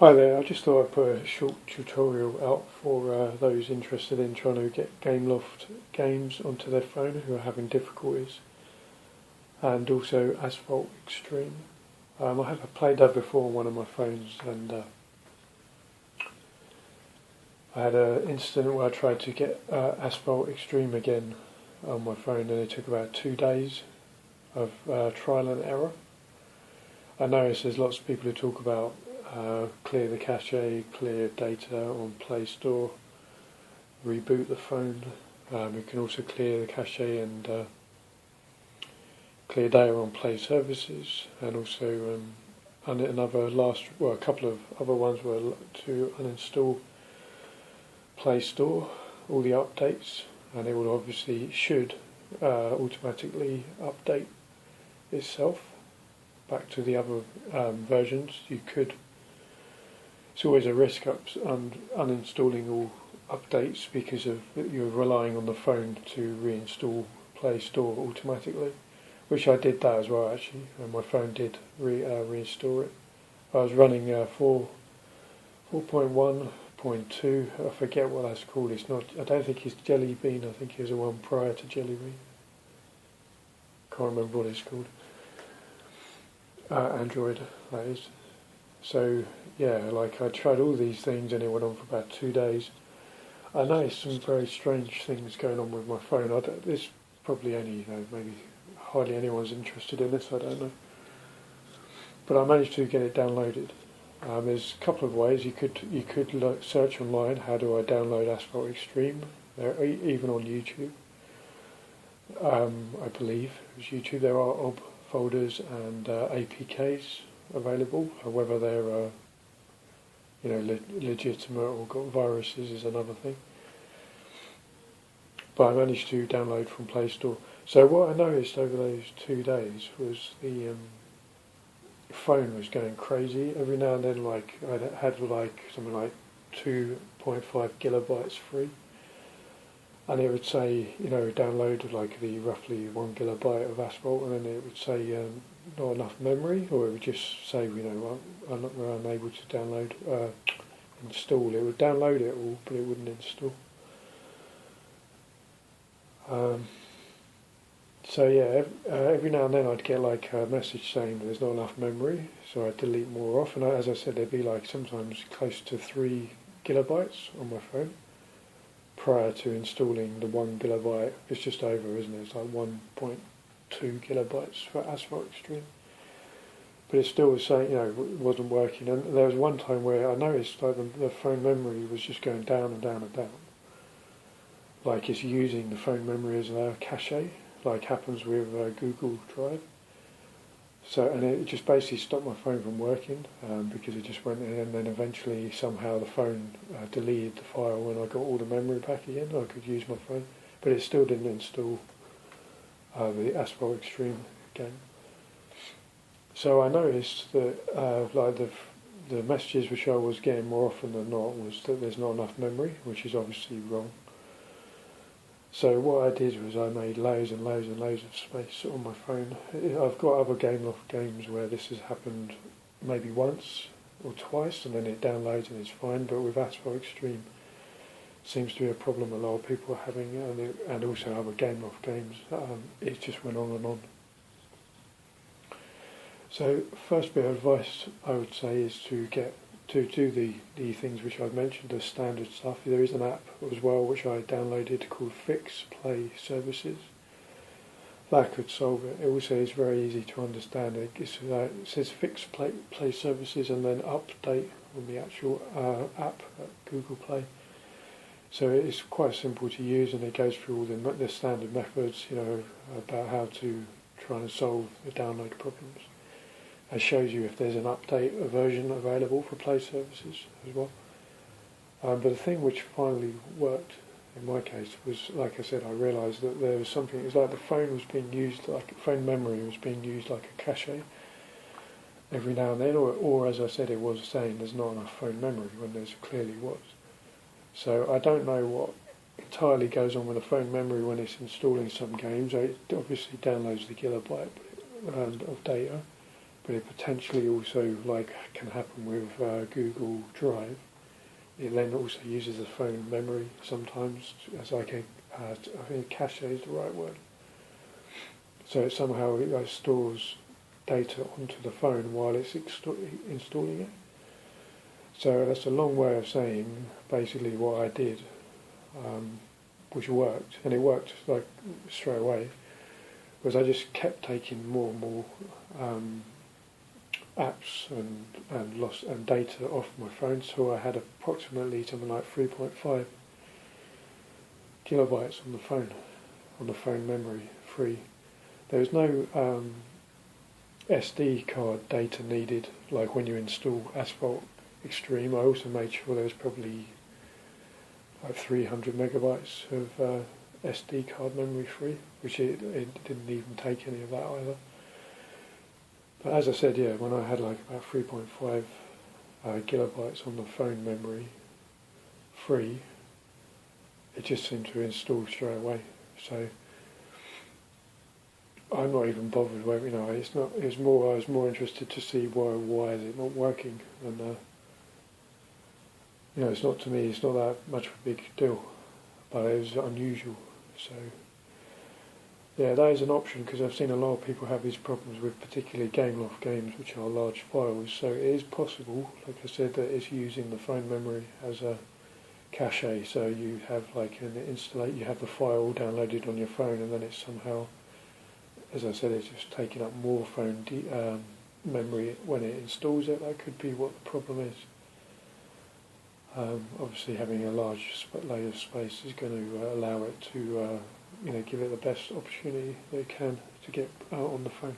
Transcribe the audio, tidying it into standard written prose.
Hi there, I just thought I'd put a short tutorial out for those interested in trying to get Gameloft games onto their phone who are having difficulties, and also Asphalt Xtreme. I have played that before on one of my phones, and I had an incident where I tried to get Asphalt Xtreme again on my phone, and it took about 2 days of trial and error. I notice there's lots of people who talk about clear the cache, clear data on Play Store, reboot the phone. You can also clear the cache and clear data on Play Services, and also a couple of other ones were to uninstall Play Store, all the updates, and it will should automatically update itself back to the other versions. It's always a risk uninstalling all updates because you're relying on the phone to reinstall Play Store automatically, which I did that as well actually, and my phone did reinstall it. I was running 4.1.2, I forget what that's called. I don't think it's Jelly Bean, I think it was the one prior to Jelly Bean. Can't remember what it's called. Android, that is. So yeah, I tried all these things and it went on for about 2 days. I noticed some very strange things going on with my phone. This probably only, maybe hardly anyone's interested in this, I don't know. But I managed to get it downloaded. There's a couple of ways. You could search online, how do I download Asphalt Xtreme, even on YouTube. I believe it was YouTube. There are OB folders and APKs available. Whether they're legitimate or got viruses is another thing. But I managed to download from Play Store. So what I noticed over those 2 days was the phone was going crazy. Every now and then, I had something like 2.5 gigabytes free, and it would say, download the roughly 1 gigabyte of Asphalt, and then it would say not enough memory, or it would just say, we're unable to download, install. It would download it all, but it wouldn't install. So yeah, every now and then I'd get a message saying there's not enough memory, so I'd delete more off, and as I said, there'd be sometimes close to 3 gigabytes on my phone prior to installing the 1 gigabyte. It's just over, isn't it? It's like 1.2 gigabytes for Asphalt Xtreme. But it still was saying, it wasn't working. And there was one time where I noticed the phone memory was just going down and down and down. Like it's using the phone memory as a cache, like happens with Google Drive. And it just basically stopped my phone from working because it just went in, and then eventually somehow the phone deleted the file when I got all the memory back again. I could use my phone, but it still didn't install the Asphalt Xtreme game. So I noticed that the messages which I was getting more often than not was that there's not enough memory, which is obviously wrong. So what I did was I made loads and loads and loads of space on my phone. I've got other Gameloft games where this has happened maybe once or twice, and then it downloads and it's fine. But with Asphalt Xtreme, seems to be a problem a lot of people are having, and also other Gameloft games. It just went on and on. So first bit of advice I would say is to do the things which I've mentioned, the standard stuff. There is an app as well which I downloaded called Fix Play Services. That could solve it. It also is very easy to understand. It says Fix Play Services and then update on the actual app at Google Play. So it's quite simple to use, and it goes through all the standard methods, about how to try and solve the download problems. It shows you if there's an update, a version available for Play Services as well. But the thing which finally worked in my case was, like I said, I realised that there was something. It was like the phone was being used, phone memory was being used like a cache every now and then, or as I said, it was saying there's not enough phone memory when there clearly was. So I don't know what entirely goes on with the phone memory when it's installing some games. It obviously downloads the gigabyte of data. but it potentially also like can happen with Google Drive. It then also uses the phone memory sometimes as like a, I think cache is the right word. So it somehow stores data onto the phone while it's installing it. So that's a long way of saying basically what I did, which worked, and it worked like straight away, was I just kept taking more and more apps and data off my phone, so I had approximately something like 3.5 kilobytes on the phone memory free. There was no SD card data needed, like when you install Asphalt Xtreme. I also made sure there was probably like 300 megabytes of SD card memory free, which it didn't even take any of that either. But as I said, yeah, when I had like about 3.5 gigabytes on the phone memory free, it just seemed to install straight away. So I'm not even bothered whether, it's not. It's more. I was more interested to see why is it not working, and it's not, to me, it's not that much of a big deal, but it was unusual. So yeah, that is an option, because I've seen a lot of people have these problems with particularly Gameloft games, which are large files. So it is possible, like I said, that it's using the phone memory as a cache. So you have like you have the file downloaded on your phone, and then it's somehow, as I said, it's just taking up more phone memory when it installs it. That could be what the problem is. Obviously, having a large layer of space is going to allow it to, give it the best opportunity that it can to get out on the phone.